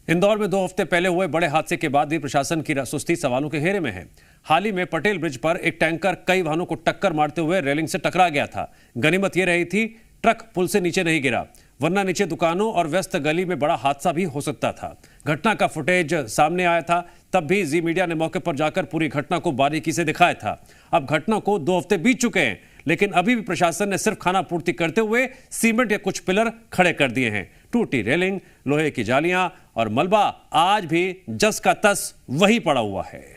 इंदौर में 2 हफ्ते पहले हुए बड़े हादसे के बाद भी प्रशासन की सुस्ती सवालों के घेरे में है। हाल ही में पटेल ब्रिज पर एक टैंकर कई वाहनों को टक्कर मारते हुए रेलिंग से टकरा गया था। गनीमत यह रही थी ट्रक पुल से नीचे नहीं गिरा, वरना नीचे दुकानों और व्यस्त गली में बड़ा हादसा भी हो सकता था। घटना का फुटेज सामने आया था, तब भी जी मीडिया ने मौके पर जाकर पूरी घटना को बारीकी से दिखाया था। अब घटना को 2 हफ्ते बीत चुके हैं, लेकिन अभी भी प्रशासन ने सिर्फ खाना पूर्ति करते हुए सीमेंट के कुछ पिलर खड़े कर दिए हैं। टूटी रेलिंग, लोहे की जालियां और मलबा आज भी जस का तस वही पड़ा हुआ है।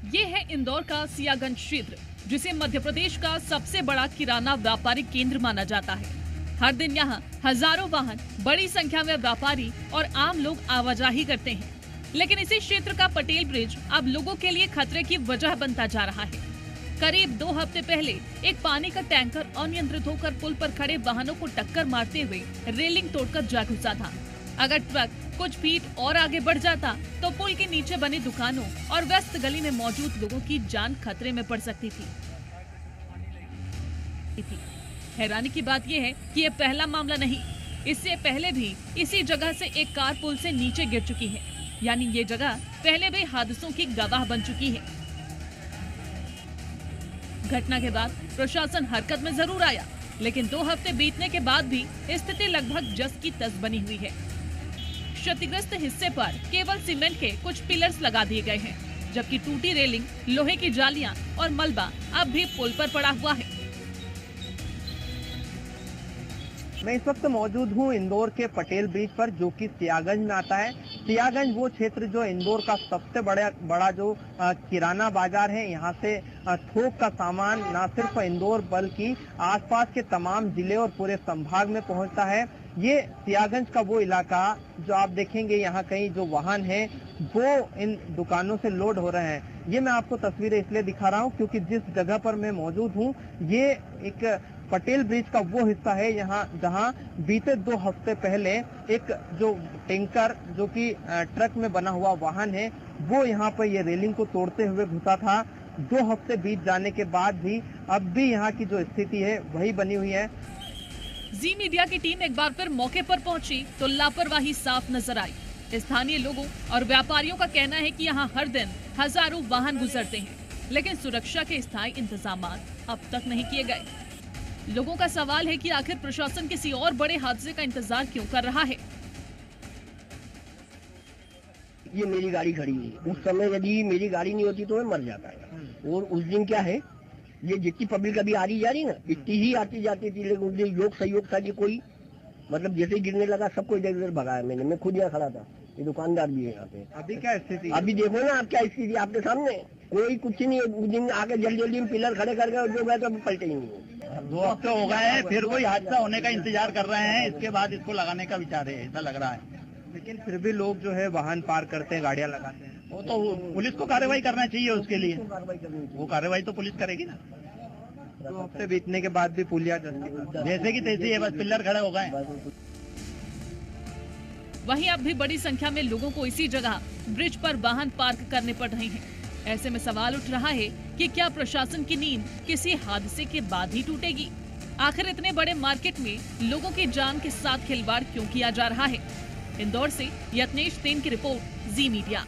ये है इंदौर का सियागंज क्षेत्र, जिसे मध्य प्रदेश का सबसे बड़ा किराना व्यापारिक केंद्र माना जाता है। हर दिन यहाँ हजारों वाहन, बड़ी संख्या में व्यापारी और आम लोग आवाजाही करते हैं। लेकिन इसी क्षेत्र का पटेल ब्रिज अब लोगों के लिए खतरे की वजह बनता जा रहा है। करीब 2 हफ्ते पहले एक पानी का टैंकर अनियंत्रित होकर पुल पर खड़े वाहनों को टक्कर मारते हुए रेलिंग तोड़कर जा घुसा था। अगर ट्रक कुछ फीट और आगे बढ़ जाता तो पुल के नीचे बनी दुकानों और व्यस्त गली में मौजूद लोगों की जान खतरे में पड़ सकती थी। हैरानी की बात यह है कि ये पहला मामला नहीं, इससे पहले भी इसी जगह से एक कार पुल से नीचे गिर चुकी है। यानी ये जगह पहले भी हादसों की गवाह बन चुकी है। घटना के बाद प्रशासन हरकत में जरूर आया, लेकिन 2 हफ्ते बीतने के बाद भी स्थिति लगभग जस की तस बनी हुई है। क्षतिग्रस्त हिस्से पर केवल सीमेंट के कुछ पिलर्स लगा दिए गए हैं, जबकि टूटी रेलिंग, लोहे की जालियां और मलबा अब भी पुल पर पड़ा हुआ है। मैं इस वक्त मौजूद हूँ इंदौर के पटेल ब्रिज पर, जो कि सियागंज में आता है। सियागंज वो क्षेत्र जो इंदौर का सबसे बड़ा जो किराना बाजार है। यहाँ से थोक का सामान न सिर्फ इंदौर बल्कि आसपास के तमाम जिले और पूरे संभाग में पहुँचता है। ये सियागंज का वो इलाका जो आप देखेंगे, यहाँ कहीं जो वाहन है वो इन दुकानों से लोड हो रहे हैं। ये मैं आपको तस्वीरें इसलिए दिखा रहा हूँ क्योंकि जिस जगह पर मैं मौजूद हूँ ये एक पटेल ब्रिज का वो हिस्सा है यहाँ जहाँ बीते 2 हफ्ते पहले एक जो टैंकर जो कि ट्रक में बना हुआ वाहन है वो यहाँ पर ये रेलिंग को तोड़ते हुए घुसा था। 2 हफ्ते बीत जाने के बाद भी अब भी यहाँ की जो स्थिति है वही बनी हुई है। जी मीडिया की टीम एक बार फिर मौके पर पहुंची तो लापरवाही साफ नजर आई। स्थानीय लोगों और व्यापारियों का कहना है कि यहाँ हर दिन हजारों वाहन गुजरते हैं, लेकिन सुरक्षा के स्थायी इंतजाम अब तक नहीं किए गए। लोगों का सवाल है कि आखिर प्रशासन किसी और बड़े हादसे का इंतजार क्यों कर रहा है। ये मेरी गाड़ी खड़ी है, उस समय यदि मेरी गाड़ी नहीं होती तो मैं मर जाता है। और उस दिन क्या है, ये जितनी पब्लिक अभी आ रही जा रही ना, इतनी ही आती जाती थी, लेकिन उस दिन योग सहयोग था कि कोई मतलब जैसे ही गिरने लगा सबको इधर उधर भगाया मैंने। मैं खुद यहाँ खड़ा था, ये दुकानदार भी है यहाँ पे। अभी क्या स्थिति? अभी देखो ना आप, क्या स्थिति आपके सामने, कोई कुछ नहीं है। उस दिन आगे जल्दी में पिलर खड़े करके जो गए तो पलटे ही नहीं। 2 हफ्ते हो गए हैं, फिर कोई हादसा होने का इंतजार कर रहे हैं, इसके बाद इसको लगाने का विचार है, ऐसा लग रहा है। लेकिन फिर भी लोग जो है वाहन पार करते हैं, गाड़ियां लगाते हैं। वो तो पुलिस को कार्रवाई करना चाहिए उसके लिए, वो कार्रवाई तो पुलिस करेगी ना। 2 हफ्ते बीतने के बाद भी पुलिया जैसे की तैसे है, बस पिलर खड़े हो गए। वहीं अब भी बड़ी संख्या में लोगों को इसी जगह ब्रिज पर वाहन पार्क करने पड़ रहे हैं। ऐसे में सवाल उठ रहा है कि क्या प्रशासन की नींद किसी हादसे के बाद ही टूटेगी? आखिर इतने बड़े मार्केट में लोगों की जान के साथ खिलवाड़ क्यों किया जा रहा है? इंदौर से यत्नेश सेन की रिपोर्ट, जी मीडिया।